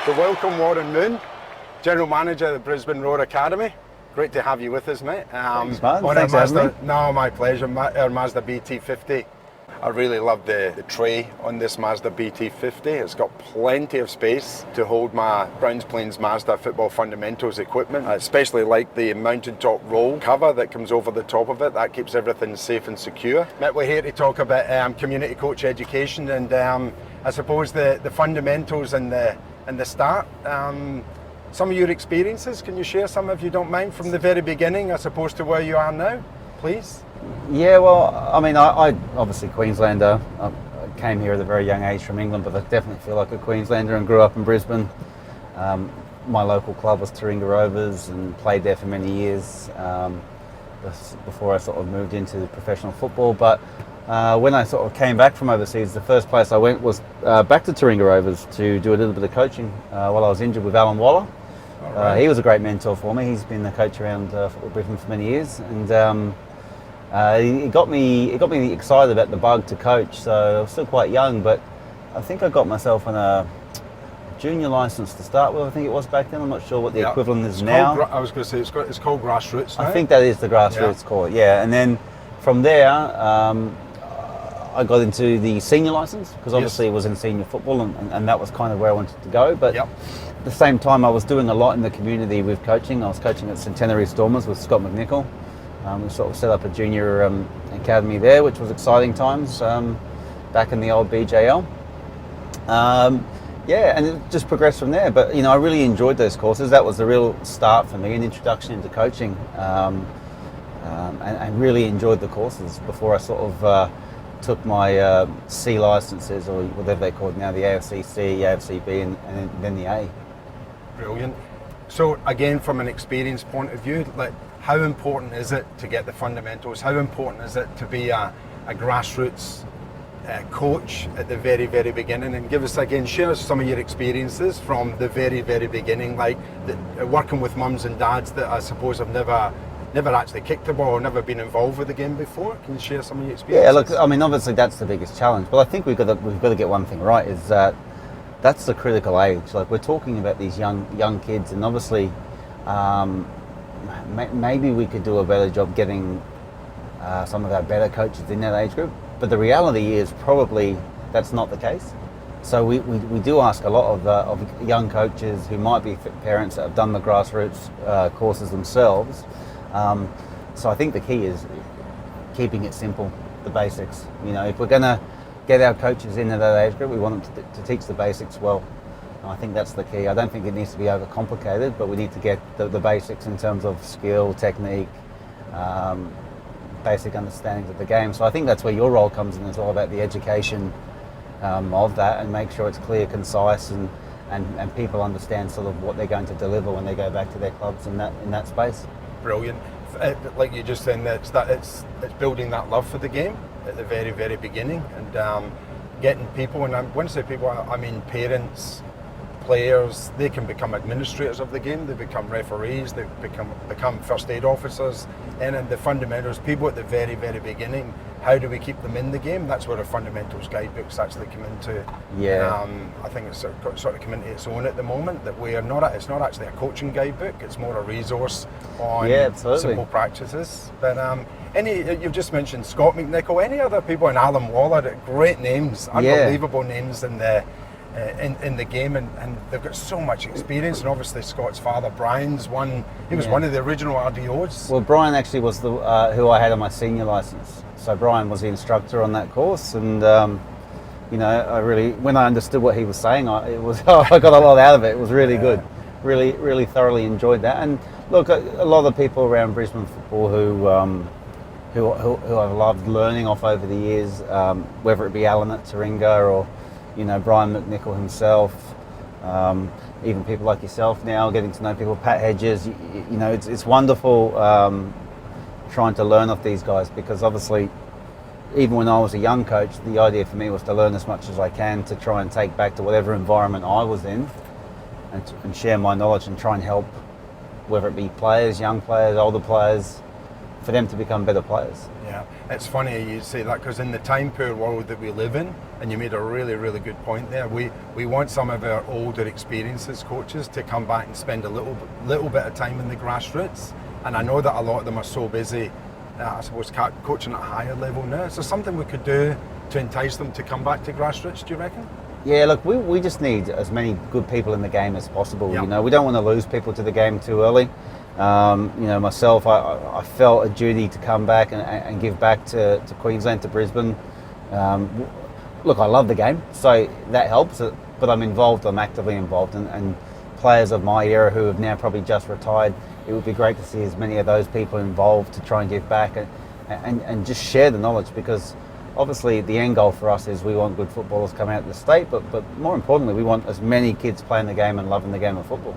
So welcome Warren Moon, General Manager of the Brisbane Roar Academy. Great to have you with us, mate. Thanks, man. Thanks for having me. No, my pleasure. Our MAZDA BT50. I really love the tray on this MAZDA BT50. It's got plenty of space to hold my Browns Plains Mazda Football Fundamentals equipment. I especially like the mounted top roll cover that comes over the top of it. That keeps everything safe and secure. Mate, we're here to talk about community coach education and I suppose the fundamentals and the start. Some of your experiences, can you share some, if you don't mind, from the very beginning as opposed to where you are now, please? Yeah, well, I mean, I obviously Queenslander. I came here at a very young age from England, but I definitely feel like a Queenslander and grew up in Brisbane. My local club was Taringa Rovers and played there for many years before I sort of moved into professional football. But when I sort of came back from overseas, the first place I went was back to Taringa Rovers to do a little bit of coaching while I was injured with Alan Waller. Right. He was a great mentor for me. He's been the coach around Football Brisbane for many years, and it got me excited about the bug to coach. So I was still quite young, but I think I got myself on a junior license to start with. I think it was back then. I'm not sure what the equivalent is now. I was going to say it's called grassroots now. I think that is the grassroots call it. Yeah, and then from there I got into the senior license because obviously it was in senior football, and that was kind of where I wanted to go. But at the same time, I was doing a lot in the community with coaching. I was coaching at Centenary Stormers with Scott McNichol. We sort of set up a junior academy there, which was exciting times back in the old BJL. Yeah, and it just progressed from there. But I really enjoyed those courses. That was the real start for me, an introduction into coaching, and really enjoyed the courses before I sort of took my C licenses, or whatever they're called now, the AFCC, AFCB, and then the A. Brilliant. So again, from an experience point of view, like, how important is it to get the fundamentals? How important is it to be a grassroots coach at the very, very beginning? And give us, again, share us some of your experiences from the very, very beginning, like working with mums and dads that I suppose have never actually kicked a ball or never been involved with the game before. Can you share some of your experiences? Yeah, look, I mean, obviously that's the biggest challenge, but I think we've got to get one thing right, is that that's the critical age. Like, we're talking about these young kids, and obviously maybe we could do a better job getting some of our better coaches in that age group, but the reality is probably that's not the case. So we do ask a lot of young coaches who might be parents that have done the grassroots courses themselves. So I think the key is keeping it simple, the basics. If we're going to get our coaches into that age group, we want them to teach the basics well. And I think that's the key. I don't think it needs to be overcomplicated, but we need to get the basics in terms of skill, technique, basic understandings of the game. So I think that's where your role comes in. It's all about the education of that, and make sure it's clear, concise, and people understand sort of what they're going to deliver when they go back to their clubs in that space. Brilliant. Like you just said, it's building that love for the game at the very, very beginning, and getting people, and when I say people, I mean parents, players. They can become administrators of the game, they become referees, they become first aid officers, and in the fundamentals, people at the very, very beginning, how do we keep them in the game? That's where the fundamentals guidebooks actually come into. I think it's sort of come into its own at the moment, that it's not actually a coaching guidebook, it's more a resource on simple practices. But you've just mentioned Scott McNichol, any other people, and Alan Waller, great names, unbelievable names in the game, and they've got so much experience. And obviously Scott's father Brian's one of the original RDOs. Well, Brian actually was the who I had on my senior license, so Brian was the instructor on that course, and I really, when I understood what he was saying, I got a lot out of it. It was really good, really thoroughly enjoyed that. And look, a lot of people around Brisbane football who I've loved learning off over the years, whether it be Alan at Taringa or Brian McNichol himself, even people like yourself now, getting to know people, Pat Hedges. It's wonderful trying to learn off these guys, because obviously, even when I was a young coach, the idea for me was to learn as much as I can to try and take back to whatever environment I was in, and share my knowledge and try and help, whether it be players, young players, older players, for them to become better players. Yeah, it's funny you say that, because in the time poor world that we live in, and you made a really, really good point there, we want some of our older experiences coaches to come back and spend a little bit of time in the grassroots. And I know that a lot of them are so busy, I suppose, coaching at a higher level now. Is there something we could do to entice them to come back to grassroots, do you reckon? Yeah, look, we just need as many good people in the game as possible. Yep. You know, we don't want to lose people to the game too early. You know, myself, I felt a duty to come back and give back to Queensland, to Brisbane. Look, I love the game, so that helps, but I'm actively involved, and players of my era who have now probably just retired, it would be great to see as many of those people involved to try and give back and just share the knowledge, because obviously the end goal for us is we want good footballers coming out of the state, but more importantly, we want as many kids playing the game and loving the game of football.